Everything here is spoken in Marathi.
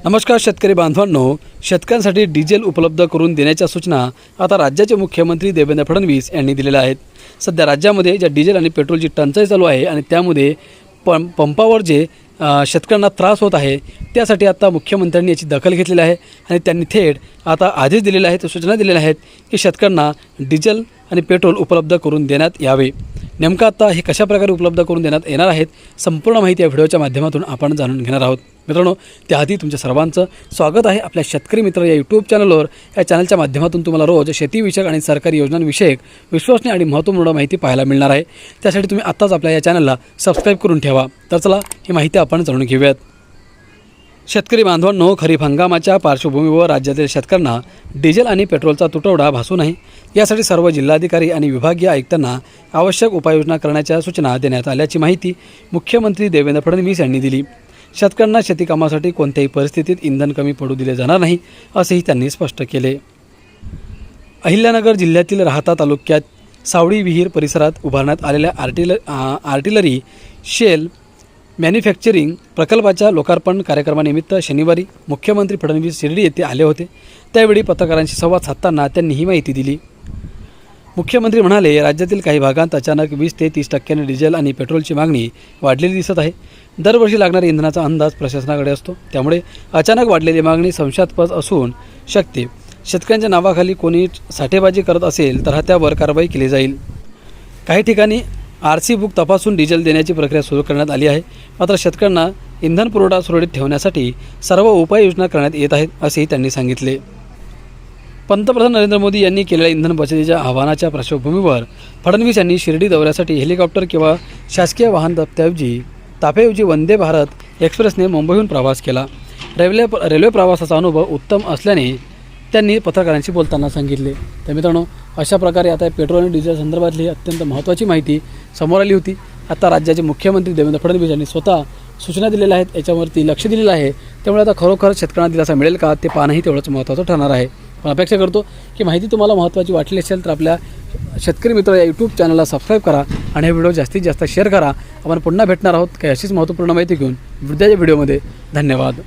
नमस्कार शेतकरी बांधवांनो, शेतकऱ्यांसाठी डिझेल उपलब्ध करून देण्याच्या सूचना आता राज्याचे मुख्यमंत्री देवेंद्र फडणवीस यांनी दिलेल्या आहेत। सध्या राज्यामध्ये ज्या डिझेल आणि पेट्रोलची टंचाई चालू आहे आणि त्यामध्ये पंपावर जे शेतकऱ्यांना त्रास होत आहे त्यासाठी आता मुख्यमंत्र्यांनी याची दखल घेतलेली आहे आणि त्यांनी थेट आता आदेश दिलेले आहेत, सूचना दिलेल्या आहेत की शेतकऱ्यांना डिझेल आणि पेट्रोल उपलब्ध करून देण्यात यावे। नेमकं आता हे कशा प्रकारे उपलब्ध करून देण्यात येणार आहेत, संपूर्ण माहिती या व्हिडिओच्या माध्यमातून आपण जाणून घेणार आहोत। मित्रांनो, त्याआधी तुमच्या सर्वांचं स्वागत आहे आपल्या शेतकरी मित्र या यूट्यूब चॅनलवर। या चॅनलच्या माध्यमातून तुम्हाला रोज शेतीविषयक आणि सरकारी योजनांविषयक विश्वसनीय आणि महत्त्वपूर्ण माहिती पाहायला मिळणार आहे। त्यासाठी तुम्ही आत्ताच आपल्या या चॅनलला सबस्क्राईब करून ठेवा। तर चला ही माहिती आपण जाणून घेऊयात। शेतकरी बांधवांनो, खरीप हंगामाच्या पार्श्वभूमीवर राज्यातील शेतकऱ्यांना डिझेल आणि पेट्रोलचा तुटवडा भासू नये यासाठी सर्व जिल्हाधिकारी आणि विभागीय आयुक्तांना आवश्यक उपाययोजना करण्याच्या सूचना देण्यात आल्याची माहिती मुख्यमंत्री देवेंद्र फडणवीस यांनी दिली। शेतकऱ्यांना शेती कामासाठी कोणत्याही परिस्थितीत इंधन कमी पडू दिले जाणार नाही असेही त्यांनी स्पष्ट केले। अहिल्यानगर जिल्ह्यातील राहाता तालुक्यात सावळी विहीर परिसरात उभारण्यात आलेल्या आर्टिलरी शेल मॅन्युफॅक्चरिंग प्रकल्पाच्या लोकार्पण कार्यक्रमानिमित्त शनिवारी मुख्यमंत्री फडणवीस शिर्डी येथे आले होते। त्यावेळी पत्रकारांशी संवाद साधताना त्यांनी ही माहिती दिली। मुख्यमंत्री म्हणाले, राज्यातील काही भागांत अचानक 20 ते 30% डिझेल आणि पेट्रोलची मागणी वाढलेली दिसत आहे। दरवर्षी लागणाऱ्या इंधनाचा अंदाज प्रशासनाकडे असतो, त्यामुळे अचानक वाढलेली मागणी संशयास्पद असू शकते। शेतकऱ्यांच्या नावाखाली कोणी साठेबाजी करत असेल तर त्यावर कारवाई केली जाईल। काही ठिकाणी RC बुक तपासून डिझेल देण्याची प्रक्रिया सुरू करण्यात आली आहे। मात्र शेतकऱ्यांना इंधन पुरवठा सुरळीत ठेवण्यासाठी सर्व उपाययोजना करण्यात येत आहेत असेही त्यांनी सांगितले। पंतप्रधान नरेंद्र मोदी यांनी केलेल्या इंधन बचतीच्या आव्हानाच्या पार्श्वभूमीवर फडणवीस यांनी शिर्डी दौऱ्यासाठी हेलिकॉप्टर किंवा शासकीय वाहन ताफ्याऐवजी वंदे भारत एक्सप्रेसने मुंबईहून प्रवास केला। रेल्वे प्रवासाचा अनुभव उत्तम असल्याने त्यांनी पत्रकारांशी बोलताना सांगितले। तर मित्रांनो, अशा प्रकारे आता पेट्रोल आणि डिझेल संदर्भातली अत्यंत महत्त्वाची माहिती समोर आली होती। आता राज्याचे मुख्यमंत्री देवेंद्र फडणवीस यांनी स्वतः सूचना दिलेल्या आहेत, याच्यावरती लक्ष दिलेलं आहे। त्यामुळे आता खरोखर शेतकऱ्यांना दिलासा मिळेल का ते पाहणंही तेवढंच महत्त्वाचं ठरणार आहे। पण अपेक्षा करतो की माहिती तुम्हाला महत्त्वाची वाटली असेल तर आपल्या शेतकरी मित्र या यूट्यूब चॅनलला सबस्क्राईब करा आणि हे व्हिडिओ जास्तीत जास्त शेअर करा। आपण पुन्हा भेटणार आहोत काही अशीच महत्त्वपूर्ण माहिती घेऊन उद्याच्या व्हिडिओमध्ये। धन्यवाद।